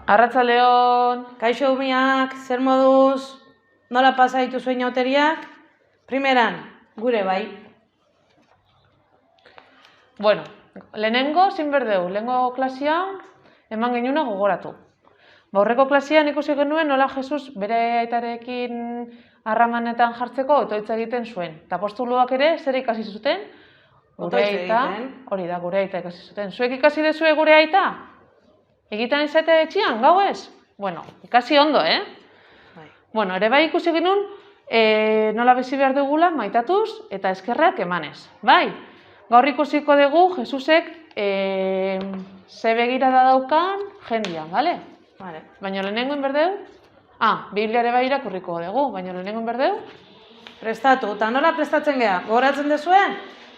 Arratsaldeon. Kaixo umiak, zer moduz? Nola pasa dituzu inauteriak? Primeran, gure bai. Bueno, lehenengo zin berdeu, lehenengo klasean eman genuna gogoratu. Aurreko klasean ikusi genuen nola Jesus bere aitarekin harramanetan jartzeko otoitza egiten zuen. Eta apostoluak ere zer ikasi zuten? Gure aita, hori da, gure aita ikasi zuten. Zuek ikasi dezue gure aita? Egiten izate etxian, gau ez? Bueno, ikasi ondo, Bai. Bueno, ere bai ikusi genuen nola bizi behar dugula maitatuz eta eskerrak emanez. Bai, gaur ikusiko dugu Jesusek ze begirada daukan jendian, bale? Vale. Baina lehenengoen berdeu? Biblia ere bai irakurriko dugu, baina lehenengoen berdeu? Prestatu, eta nola prestatzen geha? Goratzen dezue?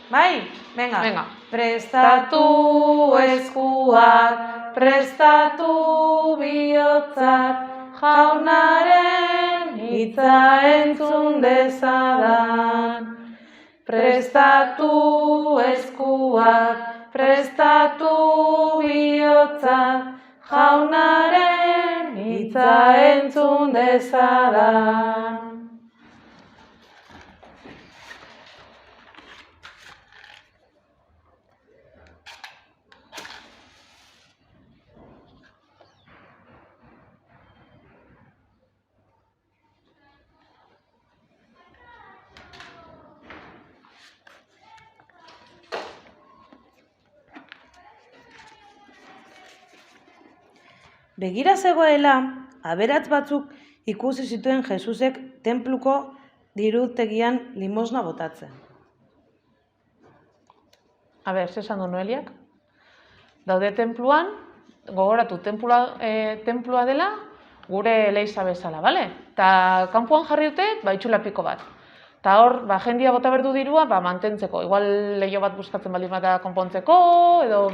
Bai? Venga. Venga. Prestatu eskuak, prestatu bihotzak, jaunaren hitza entzun dezadan. Prestatu eskuak, prestatu bihotzak, jaunaren hitza entzun dezadan. Begira zegoela, aberats batzuk ikusi zituen Jesusek tenpluko dirutegian limosna botatzen. Zer esan du Noeliak? Daude tenpluan, gogoratu, tenplua dela gure leiza bezala, bale? Eta kanpoan jarri dute, itxula piko bat. Eta hor, jendia bota berdu dirua, mantentzeko. Igual leio bat buskatzen baldin bada konpontzeko, edo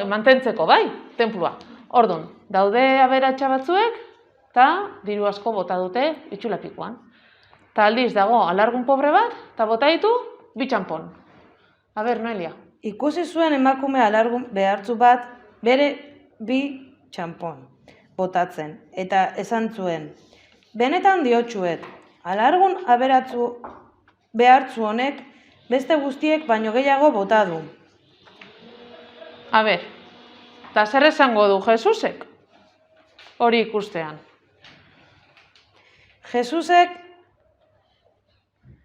mantentzeko, bai, tenplua. Orduan, daude aberatsa batzuek, eta diru asko bota dute itxula pikoan. Eta aldiz dago alargun pobre bat, eta bota ditu 2 txanpon. Noelia. Ikusi zuen emakume alargun behartzu bat bere 2 txanpon botatzen, eta esan zuen, benetan diotsuet, alargun aberatzu behartzu honek beste guztiek baino gehiago bota du. Eta zer esango du Jesusek? Hori ikustean. Jesusek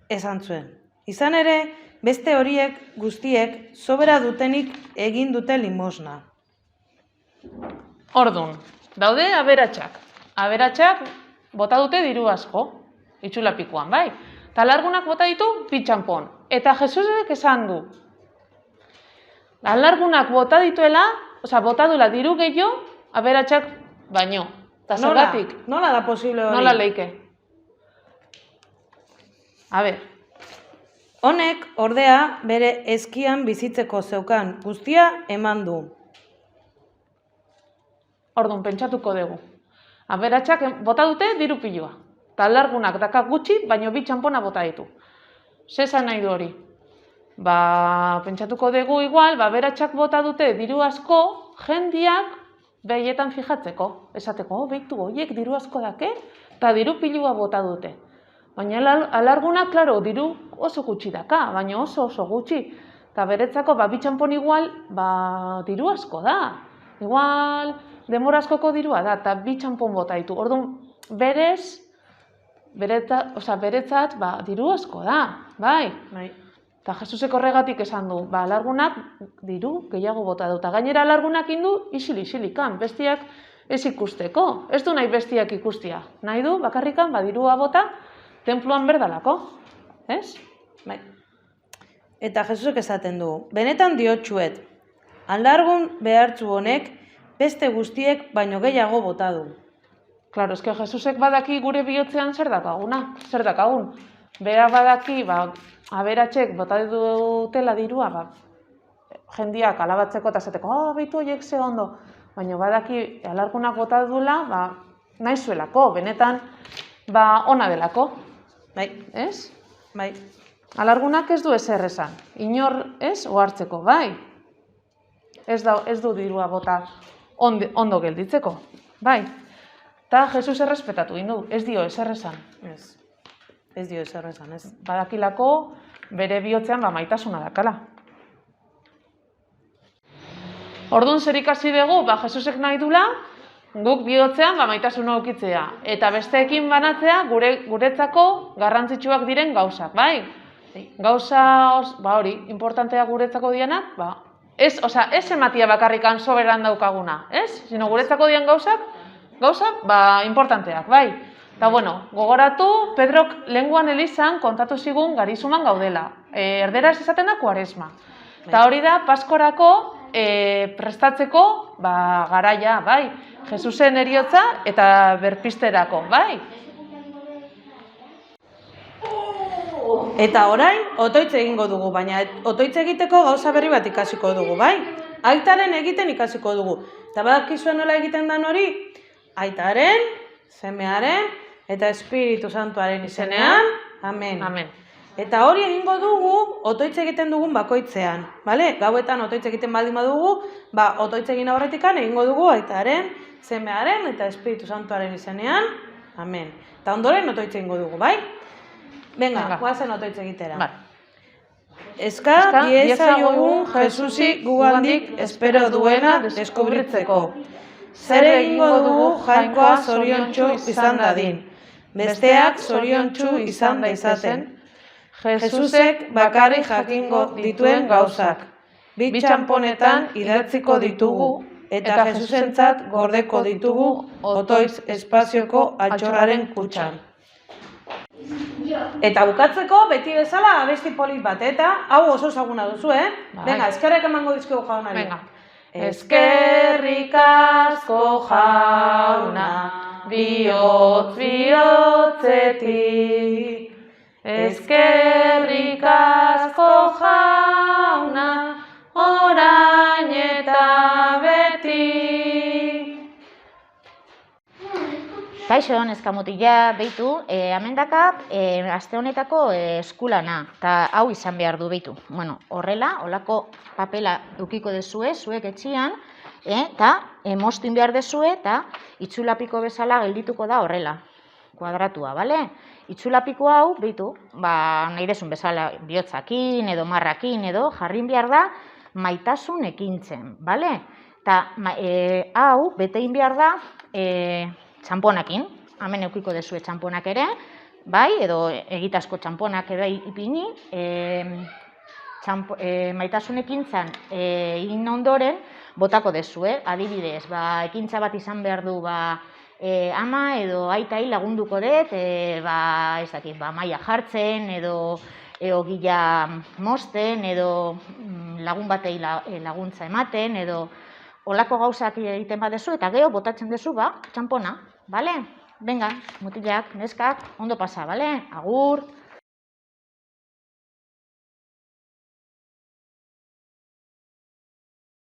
esan zuen. Izan ere, beste horiek guztiek sobera dutenik egin dute limosna. Orduan, daude aberatsak. Aberatsak bota dute diru asko, itxula pikoan, bai? Eta alargunak bota ditu 2 txanpon. Eta Jesusek esan du. Alargunak bota dituela, bota duela diru gehiago, aberatsak baino. Eta zergatik? Nola da posible hori? Nola leike? Honek, ordea, bere eskian bizitzeko zeukan guztia eman du. Orduan, pentsatuko dugu. Aberatsak bota dute diru pilua. Eta alargunak daka gutxi, baino 2 txanpona bota ditu. Zer esan nahi du hori? Pentsatuko dugu igual, aberatsak bota dute diru asko, jendiak behietan fijatzeko. Esateko, behitu horiek diru asko dake, eta diru pilua bota dute. Baina alargunak, klaro, diru oso gutxi daka, baina oso gutxi. Eta beretzako, 2 txanpon igual, diru asko da. Igual, denbora askoko dirua da, eta 2 txanpon bota ditu. Orduan, beretzat, diru asko da, bai? Eta Jesusek horregatik esan du, alargunak diru gehiago bota du. Eta gainera alargunak indu isilikan, bestiak ez ikusteko. Ez du nahi bestiak ikustia. Nahi du, bakarrikan, dirua bota, tenpluan berdalako. Ez? Bai. Eta Jesusek esaten du, benetan diotsuet, alargun behartzu honek beste guztiek baino gehiago bota du. Klaro, eske Jesusek badaki gure bihotzean zer dakaguna, zer dakagun. Bera badaki, aberatsek bota dutela dirua, jendiak alabatzeko eta esateko, behitu horiek ze ondo. Baina badaki alargunak bota duela, nahi zuelako, benetan, ona delako. Bai. Ez? Bai. Alargunak ez du ezer esan. Inor, ez, ohartzeko, bai. ez du dirua bota ondo gelditzeko, bai. Eta Jesus errespetatu egin du, ez dio ezer esan. Ez dio ezer esan, ez. Badakilako bere bihotzean maitasuna dakala. Orduan zer ikasi dugu, Jesusek nahi dula, guk bihotzean maitasuna ukitzea. Eta besteekin banatzea guretzako garrantzitsuak diren gauzak, bai? Gauza, hori, importantea guretzako dianak, ez ematia bakarrikan soberan daukaguna, ez? Sino guretzako dian gauzak, importanteak, bai? Eta, gogoratu, Pedrok lenguan elizan kontatu zigun garizuman gaudela. Erderaz esaten da kuaresma. Eta hori da, Paskorako prestatzeko garaia, bai? Jesusen heriotza eta berpizterako, bai? Eta orain, otoitz egingo dugu, baina otoitz egiteko gauza berri bat ikasiko dugu, bai? Aitaren egiten ikasiko dugu. Eta badakizue nola egiten dan hori? Aitaren, semearen eta Espiritu Santuaren izenean. Amen. Eta hori egingo dugu, otoitz egiten dugun bakoitzean. Gauetan otoitz egiten baldin badugu, otoitz egin aurretikan egingo dugu aitaren, semearen eta Espiritu Santuaren izenean. Amen. Eta ondoren otoitz egingo dugu, bai? Venga, guazen otoitz egitera. Eska diezaiogun Jesusi gugandik espero duena deskubritzeko. Zer egingo dugu jainkoa zoriontsu izan dadin. Besteak zoriontsu izan daizaten. Jesusek bakarrik jakingo dituen gauzak. Bi txanponetan idatziko ditugu eta Jesusentzat gordeko ditugu otoitz espazioko altxorraren kutxan. Eta bukatzeko, beti bezala, abesti polit bat, eta hau oso ezaguna duzu, Venga, eskerrak emango dizkigu jaunari. Eskerrik asko jauna, bihotz bihotzetik. Eskerrik asko jauna, orain eta beti. Kaixo, neskamutila, behitu, amendakat, aste honetako eskulana, eta hau izan behar du, behitu. Horrela, holako papela edukiko dezue, zuek etxian, eta moztin behar dezue, eta itxulapiko bezala geldituko da horrela, kuadratua, bale? Itxulapiko hau, behitu, nahi desun bezala bihotzakin, edo marrakin, edo jarrin behar da maitasun ekintzen, bale? Eta hau, betein behar da, txamponakin, hemen eukiko dezue txamponak ere, bai, edo egitazko txamponak ere ipini, maitasun ekintzan egin ondoren, botako dezue, adibidez, ekintza bat izan behar du, ama edo aitai lagunduko dut, maila jartzen, edo gila mozten, edo lagun batei laguntza ematen, edo olako gauzak egiten badezu, eta gero botatzen dezu, txampona, bale? Venga, mutilak, neskak, ondo pasa, bale? Agur!